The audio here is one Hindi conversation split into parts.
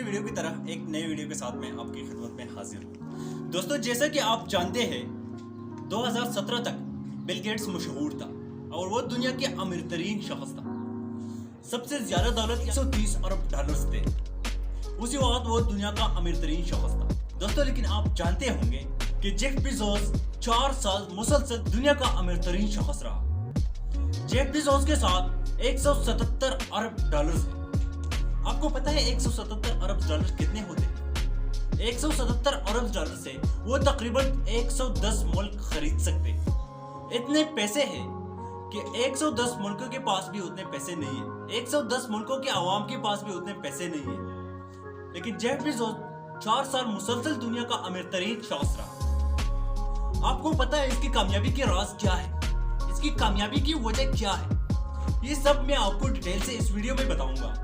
पिछले वीडियो की तरह एक नए वीडियो के साथ मैं आपकी खिदमत में हाजिर हूँ। दोस्तों, जैसा कि आप जानते हैं 2017 तक बिल गेट्स मशहूर था और वो दुनिया के अमीर तरीन शख्स था। सबसे ज्यादा दौलत 130 अरब डॉलर्स थे। उसी वक्त वो दुनिया का अमीर तरीन शख्स था। दोस्तों, लेकिन आप जानते होंगे कि जेफ बेजोस 4 साल मुसलसल दुनिया का अमीर तरीन शख्स रहा। जेफ बेजोस के साथ 177 अरब डॉलर्स है। आपको पता है 177 अरब डॉलर कितने होते हैं? 177 अरब डॉलर से वो तकरीबन 110 मुल्क खरीद सकते हैं। इतने पैसे हैं कि 110 मुल्कों के पास भी उतने पैसे नहीं है। 110 मुल्कों के आवाम के पास भी उतने पैसे नहीं है। लेकिन जेफ बेजोस 4 साल मुसलसल दुनिया का अमीर तरीन शख्स रहा। आपको पता है इसकी कामयाबी के राज क्या है? इसकी कामयाबी की वजह क्या है? ये सब मैं आपको डिटेल से इस वीडियो में बताऊंगा,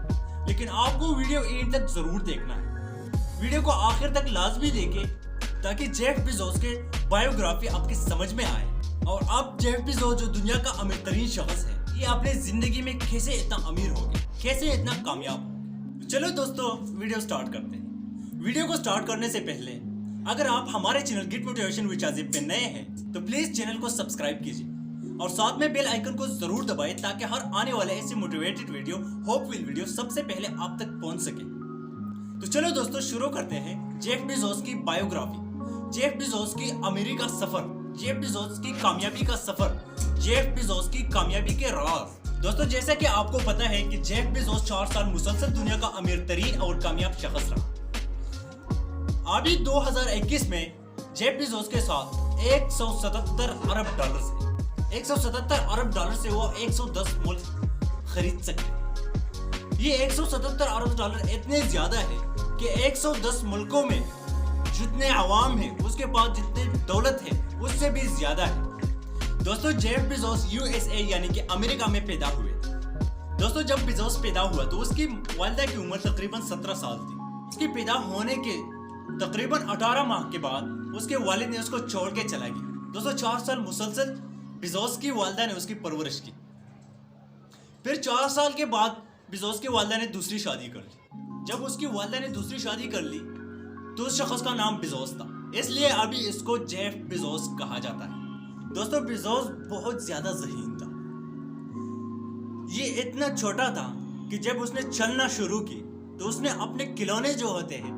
लेकिन आपको वीडियो एंड तक जरूर देखना है। वीडियो को आखिर तक लाजमी देखें ताकि जेफ बेजोस के बायोग्राफी आपकी समझ में आए और आप जेफ बेजोस जो दुनिया का अमीर तरीन शख्स है, ये अपने जिंदगी में कैसे इतना अमीर हो गए, कैसे इतना कामयाब हो। चलो दोस्तों, वीडियो स्टार्ट करते हैं। वीडियो को स्टार्ट करने से पहले अगर आप हमारे channel get motivation with Shajib पे नए हैं तो प्लीज चैनल को सब्सक्राइब कीजिए और साथ में बेल आइकन को जरूर दबाएं ताकि हर आने वाले ऐसे मोटिवेटेड वीडियो, होपफुल वीडियो सबसे पहले आप तक पहुंच सके। तो चलो दोस्तों, शुरू करते हैं जेफ बेजोस की बायोग्राफी, जेफ बेजोस की अमीरी का सफर, जेफ बेजोस की कामयाबी का सफर, जेफ बेजोस की कामयाबी के राज। दोस्तों, जैसा कि आपको पता है कि जेफ बेजोस 4 साल मुसलसल दुनिया का अमीर तरीन और कामयाब शख्स रहा। अभी 2021 में जेफ बेजोस के साथ 177 अरब डॉलर है। 177 अरब डॉलर से वो 110 मुल्क खरीद सकते। ये 177 अरब डॉलर इतने ज्यादा है कि 110 मुल्कों में जितने आवाम है उसके पास जितनी दौलत है उससे भी ज्यादा है। दोस्तों, जेफ बेजोस यूएसए यानी कि अमेरिका में पैदा हुए। दोस्तों, जब बेजोस पैदा हुआ तो उसकी वालिदा की उम्र तकरीबन 17 साल थी। उसके पैदा होने के तकरीबन 18 माह के बाद उसके वालिद ने उसको छोड़ के चला गया। दोस्तों, 4 साल मुसलसल बेजोस की वालिदा ने उसकी परवरिश की। फिर 4 साल के बाद बेजोस की वालिदा ने दूसरी शादी कर ली। जब उसकी वालिदा ने दूसरी शादी कर ली तो उस शख्स का नाम बेजोस था, इसलिए अभी इसको जेफ बेजोस कहा जाता है। दोस्तों, बेजोस बहुत ज्यादा ज़हीन था। ये इतना छोटा था कि जब उसने चलना शुरू की तो उसने अपने खिलौने जो होते हैं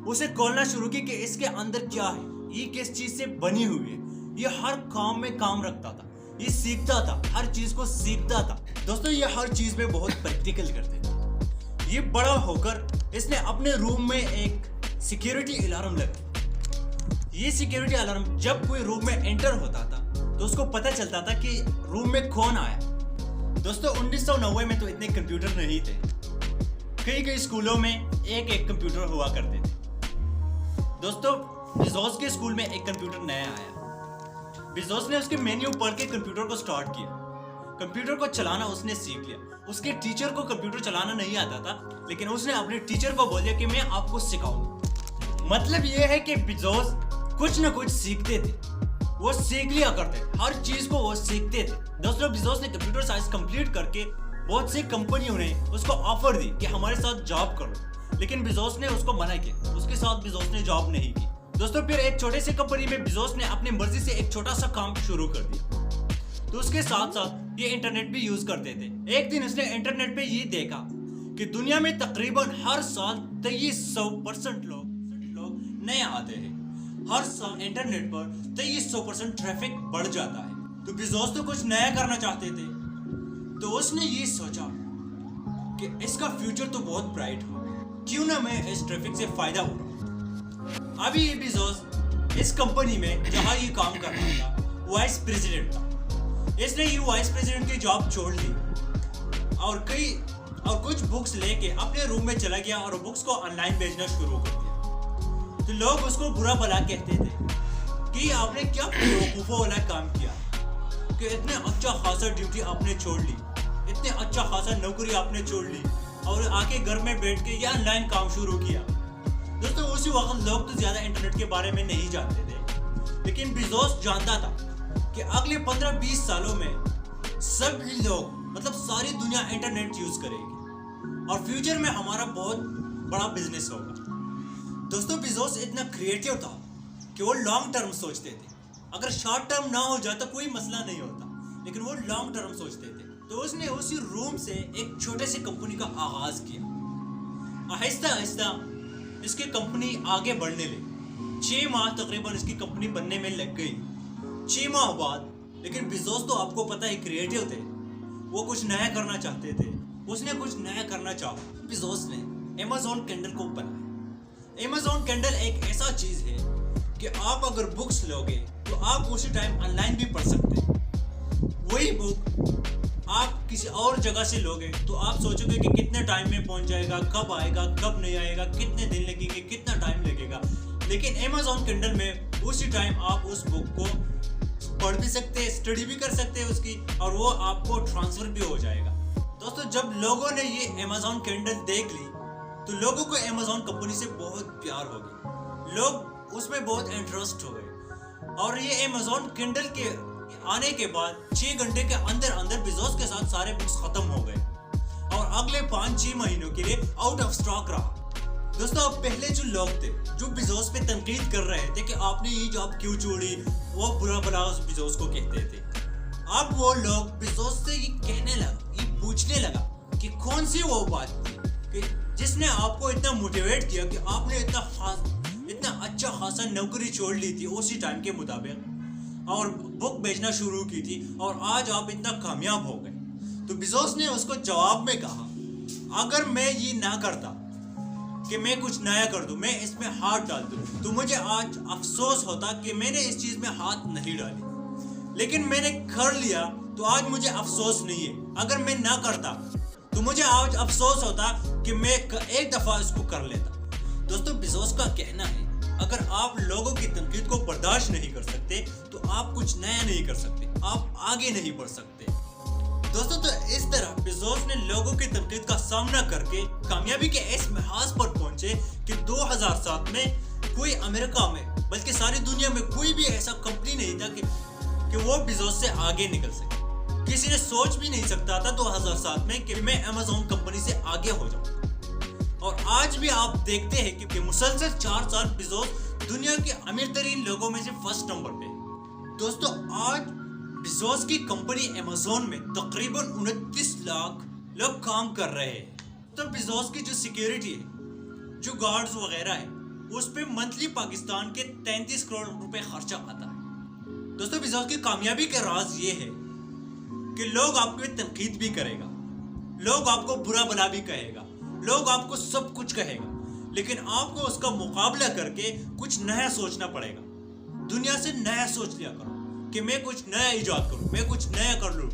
उसे खोलना शुरू की कि इसके अंदर क्या है, ये किस चीज से बनी हुई है। ये हर काम में काम रखता था, ये सीखता था, हर चीज को सीखता था। दोस्तों, ये हर चीज में बहुत प्रैक्टिकल करते थे। ये बड़ा होकर इसने अपने रूम में एक सिक्योरिटी अलार्म लगा। ये सिक्योरिटी अलार्म जब कोई रूम में एंटर होता था तो उसको पता चलता था कि रूम में कौन आया। दोस्तों, 1990 में तो इतने कंप्यूटर नहीं थे। कई स्कूलों में एक कंप्यूटर हुआ करते थे। दोस्तों, बेजोस के स्कूल में एक कंप्यूटर नया आया। बेजोस ने उसके मेन्यू पढ़ के कंप्यूटर को स्टार्ट किया। कंप्यूटर को चलाना उसने सीख लिया। उसके टीचर को कंप्यूटर चलाना नहीं आता था, लेकिन उसने अपने टीचर को बोला कि मैं आपको सिखाऊंगा। मतलब यह है कि बेजोस कुछ न कुछ सीखते थे, वो सीख लिया करते, हर चीज को वो सीखते थे। दोस्तों, बेजोस ने कंप्यूटर साइंस कंप्लीट करके बहुत सी कंपनियों ने उसको ऑफर दी कि हमारे साथ जॉब करो, लेकिन बेजोस ने उसको मना किया। उसके साथ बेजोस ने जॉब नहीं की। दोस्तों, फिर एक छोटे से कंपनी में बेजोस ने अपनी मर्जी से एक छोटा सा काम शुरू कर दिया। तो उसके साथ साथ ये इंटरनेट भी यूज करते थे। एक दिन उसने इंटरनेट पे ये देखा कि दुनिया में तकरीबन हर साल 2300% लोग नए आते हैं। हर साल इंटरनेट पर 2300% ट्रैफिक बढ़ जाता है। तो बेजोस तो कुछ नया करना चाहते थे, तो उसने ये सोचा कि इसका फ्यूचर तो बहुत ब्राइट हो, क्यों ना मैं इस ट्रैफिक से फायदा उठाऊं। अभी ये बेजोस इस कंपनी में जहां ये काम कर रहा था वाइस प्रेसिडेंट था। इसने ये वाइस प्रेसिडेंट की जॉब छोड़ दी और कुछ बुक्स लेके अपने रूम में चला गया और बुक्स को ऑनलाइन भेजना शुरू कर दिया। तो लोग उसको बुरा भला कहते थे कि आपने क्या बेवकूफों वाला काम किया कि इतने अच्छा खासा ड्यूटी आपने छोड़ ली, इतने अच्छा खासा नौकरी आपने छोड़ ली और आके घर में बैठ के ये ऑनलाइन काम शुरू किया। दोस्तों, उसी वक्त लोग तो ज्यादा इंटरनेट के बारे में नहीं जानते थे, लेकिन बेजोस जानता था कि अगले 15-20 सालों में सभी लोग, मतलब सारी दुनिया इंटरनेट यूज करेगी और फ्यूचर में हमारा बहुत बड़ा बिजनेस होगा। दोस्तों बिजोस इतना क्रिएटिव था कि वो लॉन्ग टर्म सोचते थे। अगर शॉर्ट टर्म ना हो जाता कोई मसला नहीं होता, लेकिन वो लॉन्ग टर्म सोचते थे। तो उसने उसी रूम से एक छोटे सी कंपनी का आगाज किया। आहिस्ता आहिस्ता इसकी कंपनी आगे बढ़ने लगी। 6 माह तकरीबन इसकी कंपनी बनने में लग गई। 6 माह बाद, लेकिन बिजोस तो आपको पता है क्रिएटिव थे, वो कुछ नया करना चाहते थे। उसने कुछ नया करना चाहा। बिजोस ने Amazon Kindle को बनाया। Amazon Kindle एक ऐसा चीज है कि आप अगर बुक्स लोगे तो आप उसी टाइम ऑनलाइन भी पढ़ सकते हैं। वही बुक आप किसी और जगह से लोगे तो आप सोचोगे कि कितने टाइम में पहुंच जाएगा, कब आएगा, कब नहीं आएगा, कितने दिन लगेंगे, कितना टाइम लगेगा। लेकिन Amazon Kindle में उसी टाइम आप उस बुक को पढ़ भी सकते हैं, स्टडी भी कर सकते हैं उसकी, और वो आपको ट्रांसफर भी हो जाएगा। दोस्तों जब लोगों ने ये Amazon Kindle देख ली तो लोगों को Amazon कंपनी से बहुत प्यार हो गया। लोग उसमें बहुत इंटरेस्ट हो गए और ये Amazon Kindle के आने के बाद 6 घंटे के अंदर अंदर बिजोस के साथ सारे बुक्स खत्म हो गए और अगले 5-6 महीनों के लिए आउट ऑफ स्टॉक रहा। दोस्तों अब पहले जो लोग थे जो बिजोस पे तनकीद कर रहे थे कि आपने ये जॉब क्यों छोड़ी, वो बुरा भला उस बिजोस को कहते थे। अब वो लोग बिजोस से ये कहने लगा, ये पूछने लगा कि कौन सी वो बात थी कि जिसने आपको इतना मोटिवेट किया कि आपने इतना अच्छा खासा नौकरी छोड़ ली थी उसी टाइम के मुताबिक और बुक बेचना शुरू की थी और आज आप इतना कामयाब हो गए। तो बिजोस ने उसको जवाब में कहा, अगर मैं ये ना करता कि मैं कुछ नया कर दूं, मैं इसमें हाथ डाल दूं, तो मुझे आज अफसोस होता कि मैंने इस चीज में हाथ नहीं डाली। लेकिन मैंने कर लिया तो आज मुझे अफसोस नहीं है। अगर मैं ना करता तो मुझे आज अफसोस होता कि मैं एक दफा इसको कर लेता। दोस्तों बिजोस का कहना है, अगर आप लोगों की तनकीद को बर्दाश्त नहीं कर सकते तो आप कुछ नया नहीं कर सकते, आप आगे नहीं बढ़ सकते। दोस्तों तो इस तरह बिजोस ने लोगों की तनकीद का सामना करके कामयाबी के इस महाज पर पहुंचे कि 2007 में कोई अमेरिका में बल्कि सारी दुनिया में कोई भी ऐसा कंपनी नहीं था कि वो बिजोस से आगे निकल सके। किसी ने सोच भी नहीं सकता था 2007 में कि मैं Amazon कंपनी से आगे हो जाऊंगा। और आज भी आप देखते हैं कि मुसलसल 4 साल बिजोस दुनिया के अमीर तरीन लोगों में से फर्स्ट नंबर पे। दोस्तों आज बिजोस की कंपनी Amazon में तकरीबन 29 लाख लोग काम कर रहे हैं। तो बिजोस की जो सिक्योरिटी है, जो गार्ड्स वगैरह है, उस पे मंथली पाकिस्तान के 33 करोड़ रुपए खर्चा आता है। दोस्तों बिजोस की कामयाबी का राज ये है कि लोग आपको तनकीद भी करेगा, लोग आपको बुरा भला भी कहेगा, लोग आपको सब कुछ कहेगा, लेकिन आपको उसका मुकाबला करके कुछ नया सोचना पड़ेगा। दुनिया से नया सोच लिया करो कि मैं कुछ नया इजाद करूं, मैं कुछ नया कर लूं,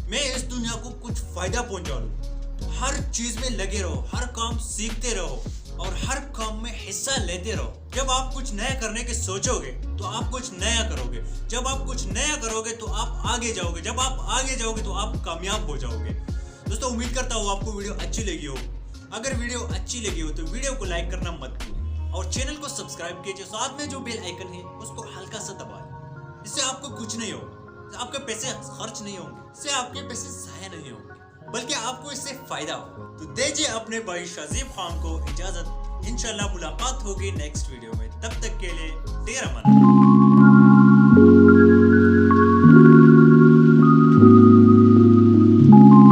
मैं इस दुनिया को कुछ फायदा पहुंचा लूं। हर चीज में लगे रहो, हर काम सीखते रहो और हर काम में हिस्सा लेते रहो। जब आप कुछ नया करने के सोचोगे तो आप कुछ नया करोगे। जब आप कुछ नया करोगे तो आप आगे जाओगे। जब आप आगे जाओगे तो आप कामयाब हो जाओगे। दोस्तों उम्मीद करता हूँ आपको वीडियो अच्छी लगी हो। अगर वीडियो अच्छी लगी हो तो वीडियो को लाइक करना मत भूलिए और चैनल को सब्सक्राइब कीजिए। साथ में जो बेल आइकन है उसको हल्का सा दबा दें। इससे आपको कुछ नहीं होगा, आपके पैसे खर्च नहीं होंगे, इससे आपके पैसे ज़ाया नहीं होंगे, बल्कि आपको इससे फायदा होगा। तो दीजिए अपने भाई शाजीब खान को इजाजत। इंशाल्लाह मुलाकात होगी नेक्स्ट वीडियो में। तब तक के लिए ढेर अमान।